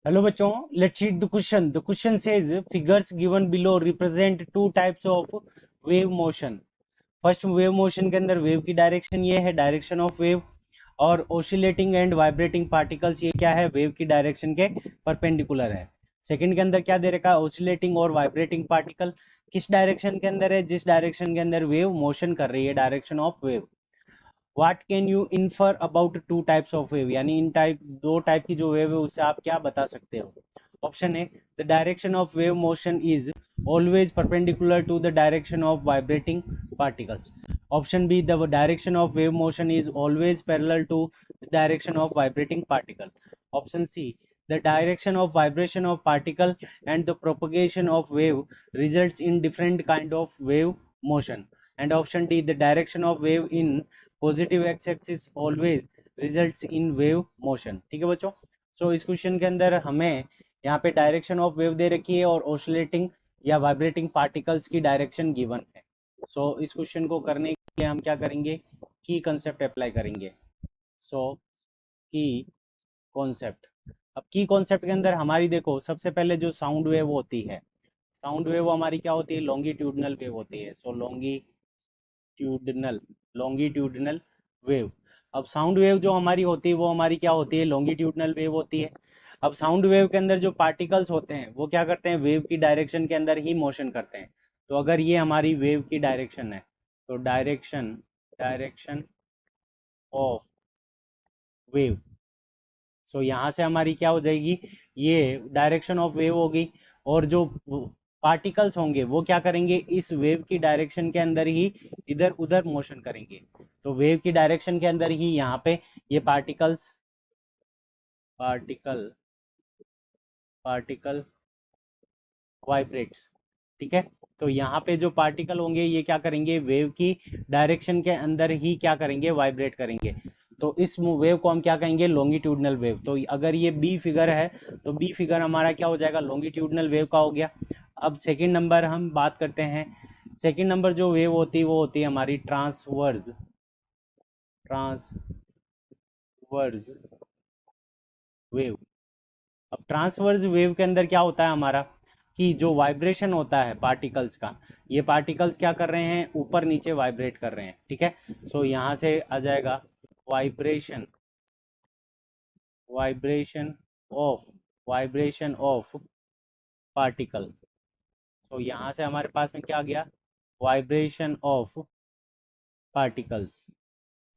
Hello बच्चों, let's read the question. The question says figures given below represent two types of wave motion. First wave motion के अंदर wave की direction ये है, direction of wave, और oscillating and vibrating particles ये क्या है, वेव की डायरेक्शन के परपेंडिकुलर है। सेकंड के अंदर क्या दे रखा है, ओसिलेटिंग और वाइब्रेटिंग पार्टिकल किस डायरेक्शन के अंदर है, जिस डायरेक्शन के अंदर वेव मोशन कर रही है, direction of wave. What can you infer about two types of wave, यानी इन टाइप दो टाइप की जो वेव है उससे आप क्या बता सकते हो। Option A, the direction of wave motion is always perpendicular to the direction of vibrating particles. Option B, the direction of wave motion is always parallel to the direction of vibrating particle. Option C, the direction of vibration of particle and the propagation of wave results in different kind of wave motion. And option D, the direction of wave in positive x axis always results in wave motion. ठीक है बच्चों, सो इस question के अंदर हमें यहाँ पे direction of wave दे रखी है और ऑसिलेटिंग या वाइब्रेटिंग पार्टिकल्स की डायरेक्शन गिवन है। सो इस क्वेश्चन को करने के लिए हम क्या करेंगे, की कंसेप्ट अप्लाई करेंगे। सो की कॉन्सेप्ट, अब की कॉन्सेप्ट के अंदर हमारी देखो सबसे पहले जो साउंड वेव होती है, साउंड वेव हमारी क्या होती है, लॉन्गिट्यूडनल वेव होती है। सो लॉन्गिट्यूडनल वेव। अब साउंड वेव जो हमारी होती है वो हमारी क्या होती है, लॉन्गिट्यूडनल वेव होती है। अब साउंड वेव के अंदर जो पार्टिकल्स होते हैं वो क्या करते हैं, वेव की डायरेक्शन के अंदर ही मोशन करते हैं। तो अगर ये हमारी वेव की डायरेक्शन है तो डायरेक्शन ऑफ वेव, सो यहाँ से हमारी क्या हो जाएगी, ये डायरेक्शन ऑफ वेव होगी। और जो पार्टिकल्स होंगे वो क्या करेंगे, इस वेव की डायरेक्शन के अंदर ही इधर उधर मोशन करेंगे। तो वेव की डायरेक्शन के अंदर ही यहाँ पे ये पार्टिकल पार्टिकल वाइब्रेट्स। ठीक है, तो यहाँ पे जो पार्टिकल होंगे ये क्या करेंगे, वेव की डायरेक्शन के अंदर ही क्या करेंगे, वाइब्रेट करेंगे। तो इस वेव को हम क्या कहेंगे, लॉन्गिट्यूडनल वेव। तो अगर ये बी फिगर है तो बी फिगर हमारा क्या हो जाएगा, लॉन्गिट्यूडनल वेव का हो गया। अब सेकंड नंबर हम बात करते हैं, सेकंड नंबर जो वेव होती है वो होती है हमारी ट्रांसवर्स वेव। अब ट्रांसवर्स वेव के अंदर क्या होता है हमारा, कि जो वाइब्रेशन होता है पार्टिकल्स का, ये पार्टिकल्स क्या कर रहे हैं, ऊपर नीचे वाइब्रेट कर रहे हैं। ठीक है, सो यहाँ से आ जाएगा vibration vibration vibration of particle. तो यहाँ से हमारे पास में क्या आ गया, वाइब्रेशन ऑफ पार्टिकल्स।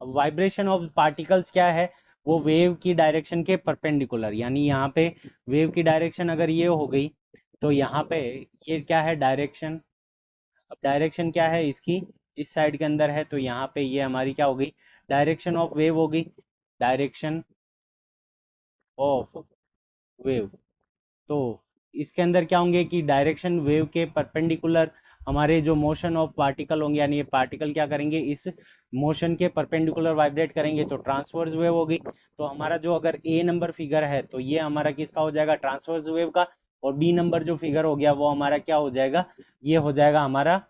अब वाइब्रेशन ऑफ पार्टिकल्स क्या है, वो वेव की डायरेक्शन के परपेंडिकुलर, यानी यहाँ पे वेव की डायरेक्शन अगर ये हो गई तो यहाँ पे ये क्या है, डायरेक्शन। अब डायरेक्शन क्या है इसकी, इस साइड के अंदर है, तो यहाँ पे ये हमारी क्या हो गई, डायरेक्शन ऑफ वेव हो गई, डायरेक्शन ऑफ वेव। तो इसके अंदर क्या होंगे कि डायरेक्शन वेव के परपेंडिकुलर हमारे जो मोशन ऑफ पार्टिकल होंगे, यानी ये पार्टिकल क्या करेंगे, इस मोशन के परपेंडिकुलर वाइब्रेट करेंगे, तो ट्रांसवर्स वेव होगी। तो हमारा जो अगर ए नंबर फिगर है तो ये हमारा किसका हो जाएगा, ट्रांसवर्स वेव का। और बी नंबर जो फिगर हो गया वो हमारा क्या हो जाएगा, ये हो जाएगा हमारा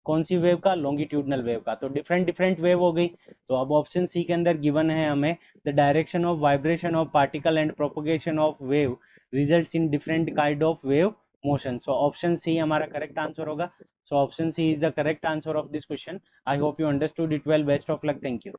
कौन सी वेव का, लॉन्गिट्यूडनल वेव का। तो डिफरेंट डिफरेंट वेव हो गई। तो अब ऑप्शन सी के अंदर गिवन है हमें, the direction of vibration of particle and propagation of wave results in different kind of wave motion. So option C हमारा करेक्ट आंसर होगा। So option C is the correct answer of this question. I hope you understood it well. Best of luck, thank you.